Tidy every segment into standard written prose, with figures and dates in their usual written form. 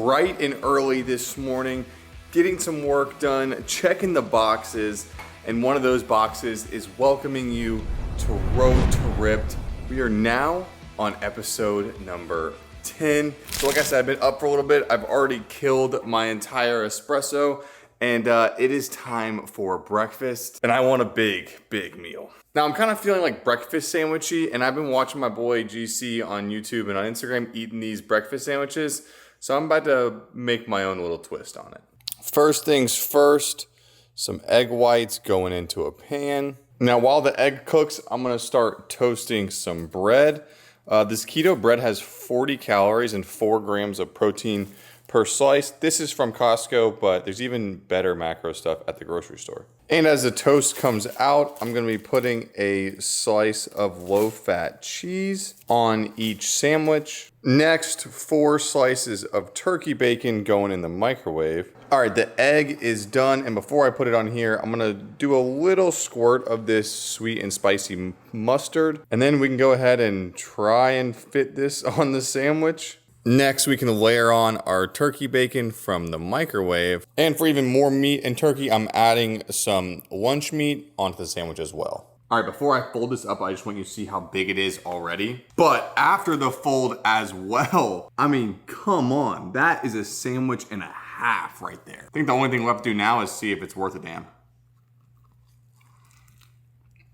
bright and early this morning, getting some work done, checking the boxes, and one of those boxes is welcoming you to Road to Ripped. We are now on episode number 10. So like I said, I've been up for a little bit. I've already killed my entire espresso, and it is time for breakfast. And I want a big meal. Now I'm kind of feeling like breakfast sandwichy, and I've been watching my boy GC on YouTube and on Instagram eating these breakfast sandwiches. So I'm about to make my own little twist on it. First things first, some egg whites going into a pan. Now while the egg cooks, I'm gonna start toasting some bread. This keto bread has 40 calories and 4 grams of protein per slice. This is from Costco, but there's even better macro stuff at the grocery store. And as the toast comes out, I'm gonna be putting a slice of low-fat cheese on each sandwich. Next, 4 slices of turkey bacon going in the microwave. All right, the egg is done, and before I put it on here, I'm gonna do a little squirt of this sweet and spicy mustard, and then we can go ahead and try and fit this on the sandwich. Next, we can layer on our turkey bacon from the microwave. And for even more meat and turkey, I'm adding some lunch meat onto the sandwich as well. All right, before I fold this up, I just want you to see how big it is already. But after the fold as well, I mean, come on, that is a sandwich and a half right there. I think the only thing left to do now is see if it's worth a damn.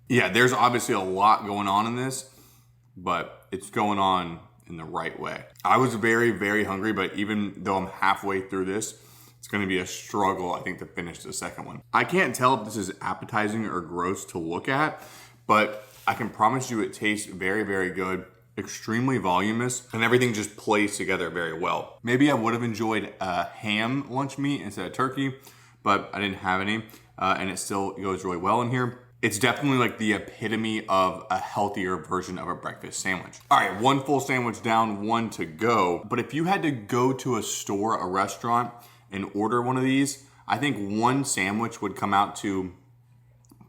Yeah, there's obviously a lot going on in this, but it's going on in the right way. I was very hungry, but even though I'm halfway through this, it's gonna be a struggle, I think, to finish the second one. I can't tell if this is appetizing or gross to look at, but I can promise you it tastes very good, extremely voluminous, and everything just plays together very well. Maybe I would have enjoyed a ham lunch meat instead of turkey, but I didn't have any, and it still goes really well in here. It's definitely like the epitome of a healthier version of a breakfast sandwich. All right, 1 full sandwich down, 1 to go. But if you had to go to a store, a restaurant, and order one of these, I think 1 sandwich would come out to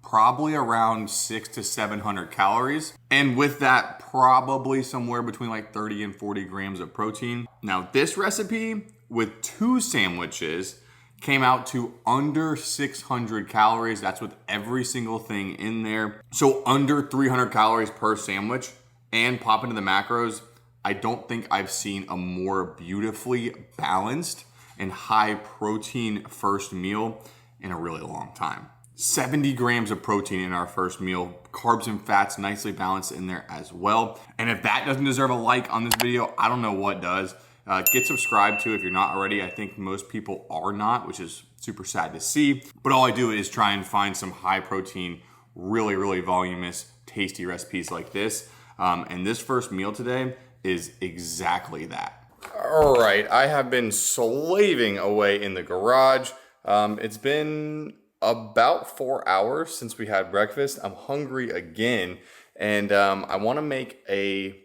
probably around 600 to 700 calories. And with that, probably somewhere between like 30 and 40 grams of protein. Now this recipe with 2 sandwiches came out to under 600 calories. That's with every single thing in there. So under 300 calories per sandwich, and pop into the macros. I don't think I've seen a more beautifully balanced and high protein first meal in a really long time. 70 grams of protein in our first meal, carbs and fats nicely balanced in there as well. And if that doesn't deserve a like on this video, I don't know what does. Get subscribed to if you're not already. I think most people are not, which is super sad to see. But all I do is try and find some high protein, really voluminous, tasty recipes like this. And this first meal today is exactly that. All right, I have been slaving away in the garage. It's been about 4 hours since we had breakfast. I'm hungry again, and I want to make a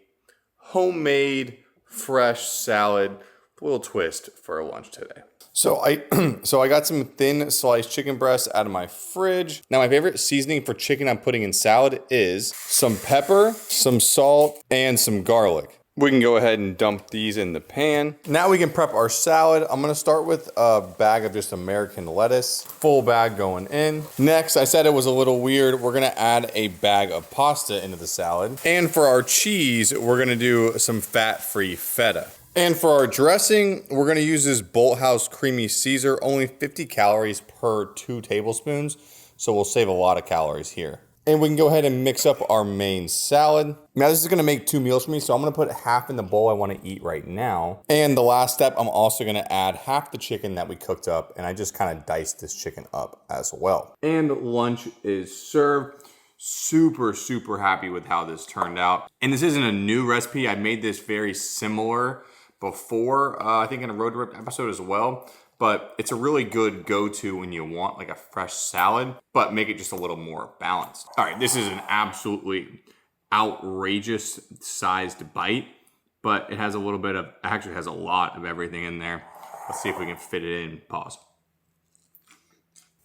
homemade fresh salad, a little twist for lunch today. So I got some thin sliced chicken breasts out of my fridge. Now my favorite seasoning for chicken I'm putting in salad is some pepper, some salt, and some garlic. We can go ahead and dump these in the pan. Now we can prep our salad. I'm gonna start with a bag of just American lettuce, full bag going in. Next, I said it was a little weird, we're gonna add a bag of pasta into the salad. And for our cheese, we're gonna do some fat-free feta. And for our dressing, we're gonna use this Bolthouse Creamy Caesar, only 50 calories per 2 tablespoons. So we'll save a lot of calories here. And we can go ahead and mix up our main salad. Now this is gonna make 2 meals for me, so I'm gonna put half in the bowl I wanna eat right now. And the last step, I'm also gonna add half the chicken that we cooked up, and I just kinda diced this chicken up as well. And lunch is served. Super happy with how this turned out. And this isn't a new recipe. I made this very similar before, I think in a Road to Rip episode as well. But it's a really good go-to when you want like a fresh salad, but make it just a little more balanced. All right, this is an absolutely outrageous sized bite, but it has a little bit of, actually has a lot of everything in there. Let's see if we can fit it in. Pause.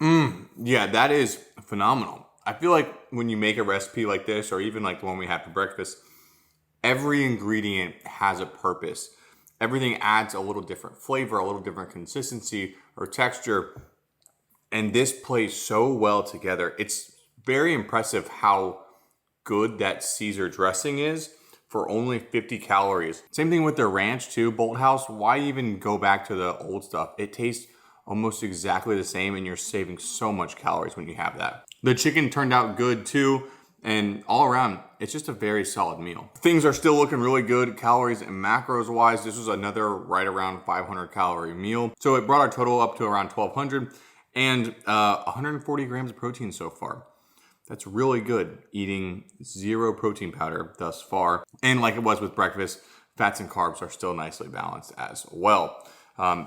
Yeah, that is phenomenal. I feel like when you make a recipe like this, or even like the one we had for breakfast, every ingredient has a purpose. Everything adds a little different flavor, a little different consistency or texture. And this plays so well together. It's very impressive how good that Caesar dressing is for only 50 calories. Same thing with their ranch too, Bolthouse. Why even go back to the old stuff? It tastes almost exactly the same and you're saving so much calories when you have that. The chicken turned out good too, and all around, it's just a very solid meal. Things are still looking really good calories and macros wise. This was another right around 500 calorie meal. So it brought our total up to around 1200 and 140 grams of protein so far. That's really good, eating 0 protein powder thus far. And like it was with breakfast, fats and carbs are still nicely balanced as well.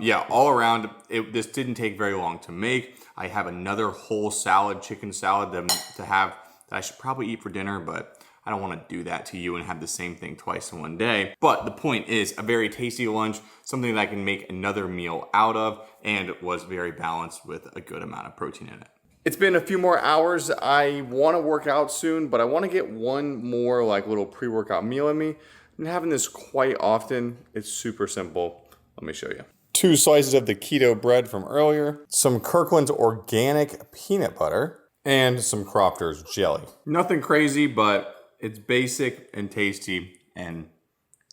Yeah, all around, this didn't take very long to make. I have another whole salad, chicken salad to have that I should probably eat for dinner, but I don't want to do that to you and have the same thing twice in one day. But the point is, a very tasty lunch, something that I can make another meal out of, and was very balanced with a good amount of protein in it. It's been a few more hours. I want to work out soon, but I want to get one more like little pre-workout meal in me. I'm having this quite often. It's super simple. Let me show you. 2 slices of the keto bread from earlier, some Kirkland's organic peanut butter, and some Crofters jelly. Nothing crazy, but it's basic and tasty and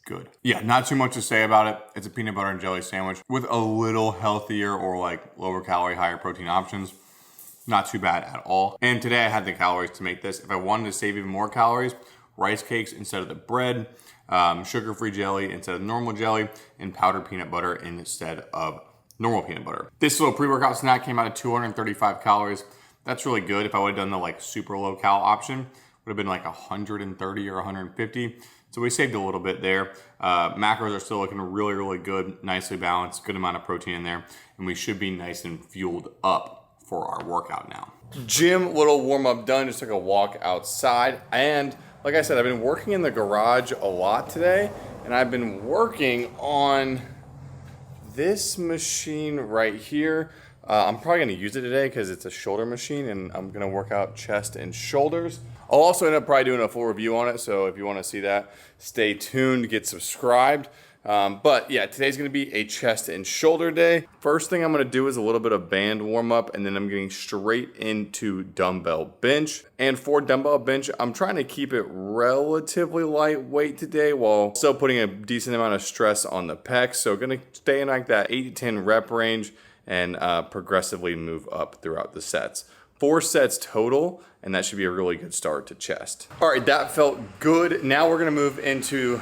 good. Yeah, not too much to say about it. It's a peanut butter and jelly sandwich with a little healthier or like lower calorie, higher protein options. Not too bad at all. And today I had the calories to make this. If I wanted to save even more calories, rice cakes instead of the bread, sugar-free jelly instead of normal jelly, and powdered peanut butter instead of normal peanut butter. This little pre-workout snack came out at 235 calories. That's really good. If I would have done the like super low cal option, would have been like 130 or 150. So we saved a little bit there. Macros are still looking really, really good, nicely balanced, good amount of protein in there, and we should be nice and fueled up for our workout now. Gym, little warm up done, just took a walk outside. And like I said, I've been working in the garage a lot today, and I've been working on this machine right here. I'm probably gonna use it today because it's a shoulder machine and I'm gonna work out chest and shoulders. I'll also end up probably doing a full review on it, so if you wanna see that, stay tuned, get subscribed. But yeah, today's gonna be a chest and shoulder day. First thing I'm gonna do is a little bit of band warm up, and then I'm getting straight into dumbbell bench. And for dumbbell bench, I'm trying to keep it relatively lightweight today while still putting a decent amount of stress on the pecs. So gonna stay in like that 8 to 10 rep range and progressively move up throughout the sets. 4 sets total, and that should be a really good start to chest. All right, that felt good. Now we're gonna move into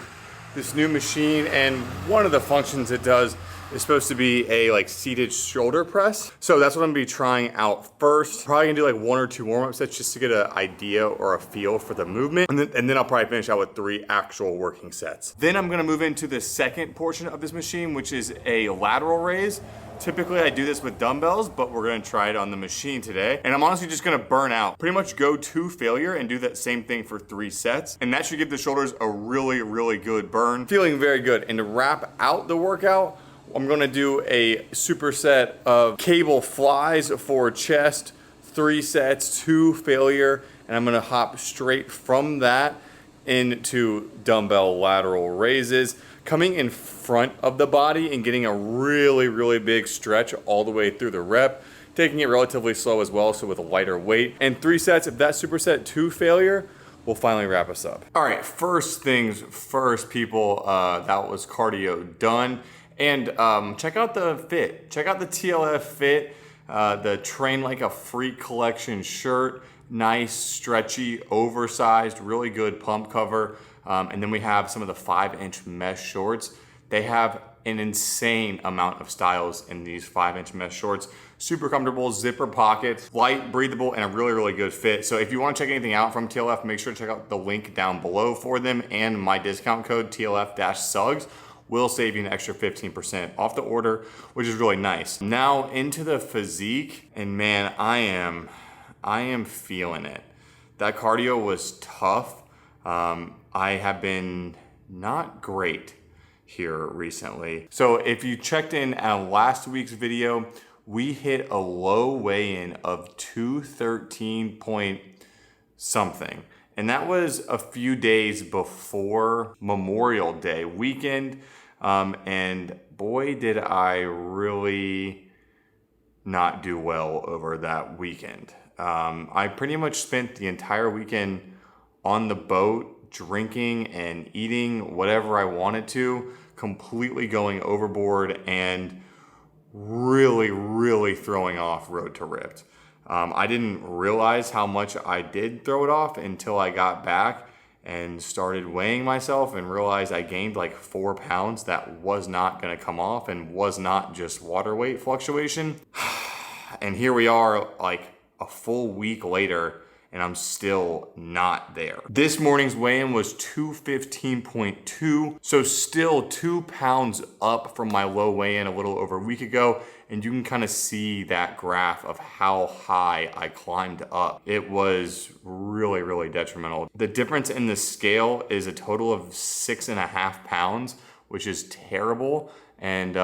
this new machine, and one of the functions it does is supposed to be a like seated shoulder press. So that's what I'm gonna be trying out first. Probably gonna do like 1 or 2 warm-up sets just to get an idea or a feel for the movement. And then I'll probably finish out with 3 actual working sets. Then I'm gonna move into the second portion of this machine, which is a lateral raise. Typically I do this with dumbbells, but we're gonna try it on the machine today. And I'm honestly just gonna burn out. Pretty much go to failure and do that same thing for 3 sets. And that should give the shoulders a really, really good burn. Feeling very good. And to wrap out the workout, I'm gonna do a superset of cable flies for chest, 3 sets to failure. And I'm gonna hop straight from that into dumbbell lateral raises, coming in front of the body and getting a really, really big stretch all the way through the rep, taking it relatively slow as well, so with a lighter weight. And 3 sets, if that superset to failure, will finally wrap us up. All right, first things first, people, that was cardio done. And check out the fit. Check out the TLF fit, the Train Like a Freak collection shirt. Nice, stretchy, oversized, really good pump cover. And then we have some of the 5-inch mesh shorts. They have an insane amount of styles in these 5-inch mesh shorts. Super comfortable, zipper pockets, light, breathable, and a really, really good fit. So if you want to check anything out from TLF, make sure to check out the link down below for them, and my discount code TLF-Suggs will save you an extra 15% off the order, which is really nice. Now into the Physique, and man, I am feeling it. That cardio was tough. I have been not great here recently. So if you checked in at last week's video, we hit a low weigh-in of 213 point something. And that was a few days before Memorial Day weekend. And boy, did I really not do well over that weekend. I pretty much spent the entire weekend on the boat, drinking and eating whatever I wanted to, completely going overboard and really throwing off Road to Ripped. I didn't realize how much I did throw it off until I got back and started weighing myself and realized I gained like 4 pounds that was not going to come off and was not just water weight fluctuation. And here we are like a full week later and I'm still not there. This morning's weigh-in was 215.2, so still 2 pounds up from my low weigh-in a little over a week ago, and you can kind of see that graph of how high I climbed up. It was really detrimental. The difference in the scale is a total of 6.5 pounds, which is terrible and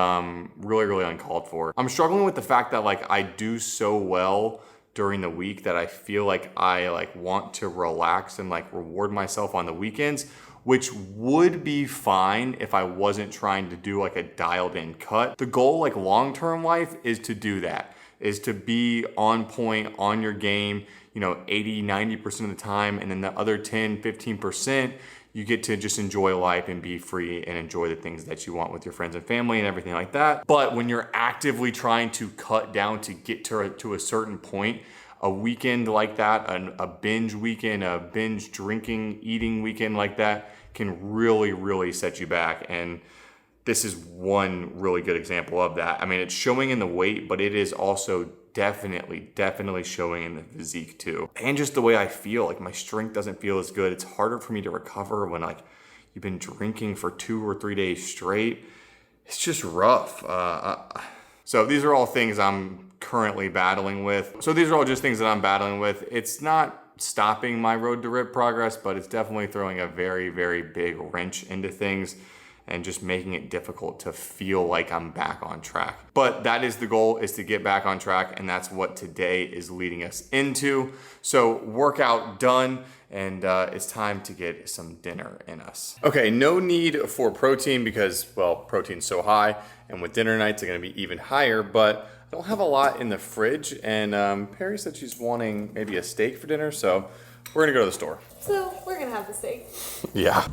really uncalled for. I'm struggling with the fact that like I do so well during the week that I feel like I want to relax and like reward myself on the weekends, which would be fine if I wasn't trying to do like a dialed in cut. The goal like long-term life is to do that, is to be on point, on your game, 80-90% of the time, and then the other 10-15%, you get to just enjoy life and be free and enjoy the things that you want with your friends and family and everything like that. But when you're actively trying to cut down to get to a certain point, a weekend like that, a binge weekend, a binge drinking, eating weekend like that can really set you back. And this is one really good example of that. I mean, it's showing in the weight, but it is also definitely showing in the physique too. And just the way I feel, like my strength doesn't feel as good. It's harder for me to recover when like you've been drinking for 2 or 3 days straight. It's just rough. So these are all things I'm currently battling with. So these are all just things that I'm battling with. It's not stopping my Road to Rip progress, but it's definitely throwing a very big wrench into things and just making it difficult to feel like I'm back on track. But that is the goal, is to get back on track, and that's what today is leading us into. So workout done, and it's time to get some dinner in us. Okay, no need for protein because, well, protein's so high, and with dinner nights, it's gonna be even higher, but I don't have a lot in the fridge, and Perry said she's wanting maybe a steak for dinner, so we're gonna go to the store. So we're gonna have the steak. Yeah.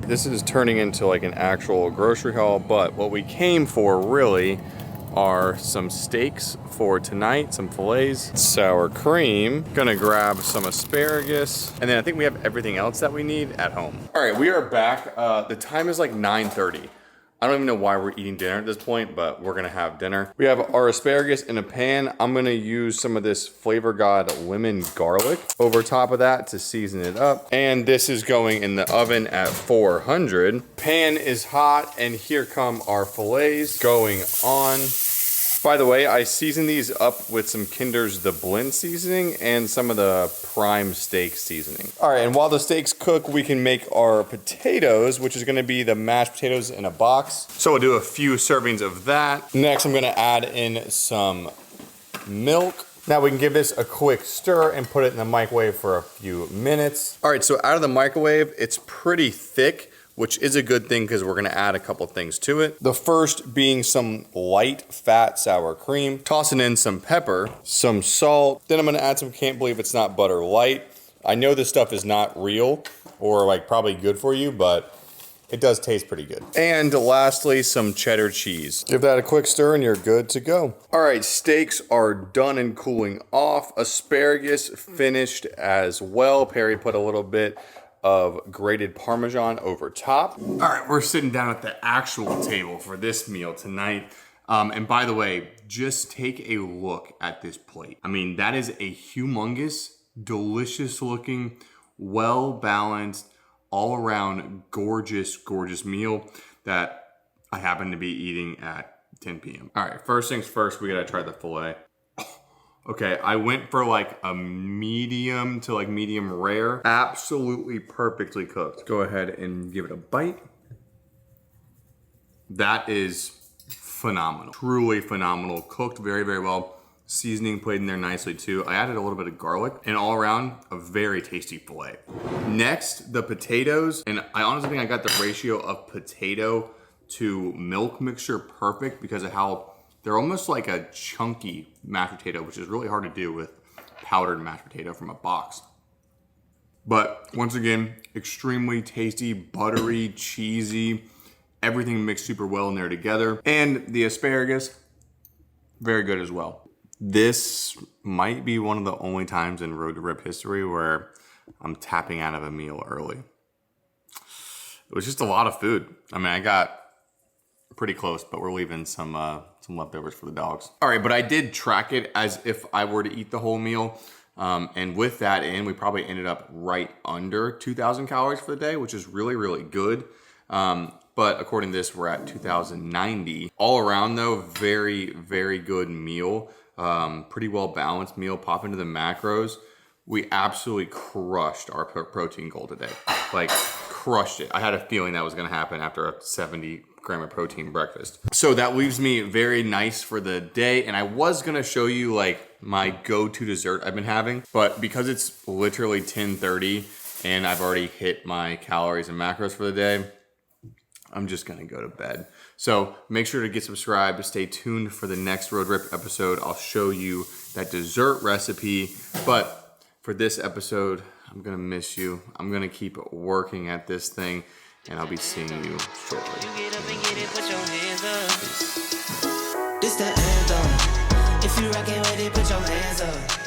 This is turning into like an actual grocery haul, but what we came for really are some steaks for tonight, some fillets, sour cream, gonna grab some asparagus, and then I think we have everything else that we need at home. All right, we are back. The time is like 9:30. I don't even know why we're eating dinner at this point, but we're gonna have dinner. We have our asparagus in a pan. I'm gonna use some of this Flavor God lemon garlic over top of that to season it up. And this is going in the oven at 400. Pan is hot, and here come our fillets going on. By the way, I seasoned these up with some Kinder's The Blend seasoning and some of the prime steak seasoning. All right, and while the steaks cook, we can make our potatoes, which is gonna be the mashed potatoes in a box. So we'll do a few servings of that. Next, I'm gonna add in some milk. Now we can give this a quick stir and put it in the microwave for a few minutes. All right, so out of the microwave, it's pretty thick, which is a good thing because we're gonna add a couple things to it. The first being some light fat sour cream, tossing in some pepper, some salt. Then I'm gonna add some Can't Believe It's Not Butter Light. I know this stuff is not real or like probably good for you, but it does taste pretty good. And lastly, some cheddar cheese. Give that a quick stir and you're good to go. All right, steaks are done and cooling off. Asparagus finished as well. Perry put a little bit of grated Parmesan over top. All right, we're sitting down at the actual table for this meal tonight. And by the way, just take a look at this plate. I mean, that is a humongous, delicious looking, well-balanced, all around gorgeous meal that I happen to be eating at 10 p.m. All right, first things first, we gotta try the filet. Okay, I went for like a medium to like medium rare. Absolutely perfectly cooked. Go ahead and give it a bite. That is phenomenal. Truly phenomenal. Cooked very well. Seasoning played in there nicely too. I added a little bit of garlic, and all around, a very tasty filet. Next, the potatoes, and I honestly think I got the ratio of potato to milk mixture perfect because of how they're almost like a chunky mashed potato, which is really hard to do with powdered mashed potato from a box. But once again, extremely tasty, buttery, cheesy, everything mixed super well in there together. And the asparagus, very good as well. This might be one of the only times in Road to Rip history where I'm tapping out of a meal early. It was just a lot of food. I mean, I got pretty close, but we're leaving some leftovers for the dogs. All right, but I did track it as if I were to eat the whole meal. And with that in, we probably ended up right under 2,000 calories for the day, which is really, really good. But according to this, we're at 2,090. All around though, very, very good meal. Pretty well balanced meal. Pop into the macros. We absolutely crushed our protein goal today. Like, crushed it. I had a feeling that was gonna happen after a 70 gram of protein breakfast. So that leaves me very nice for the day. And I was gonna show you like my go-to dessert I've been having, but because it's literally 10:30 and I've already hit my calories and macros for the day, I'm just gonna go to bed. So make sure to get subscribed, stay tuned for the next Road Rip episode. I'll show you that dessert recipe, but for this episode, I'm gonna miss you. I'm gonna keep working at this thing, and I'll be seeing you shortly. This the anthem. If you rockin' with it, put your hands up.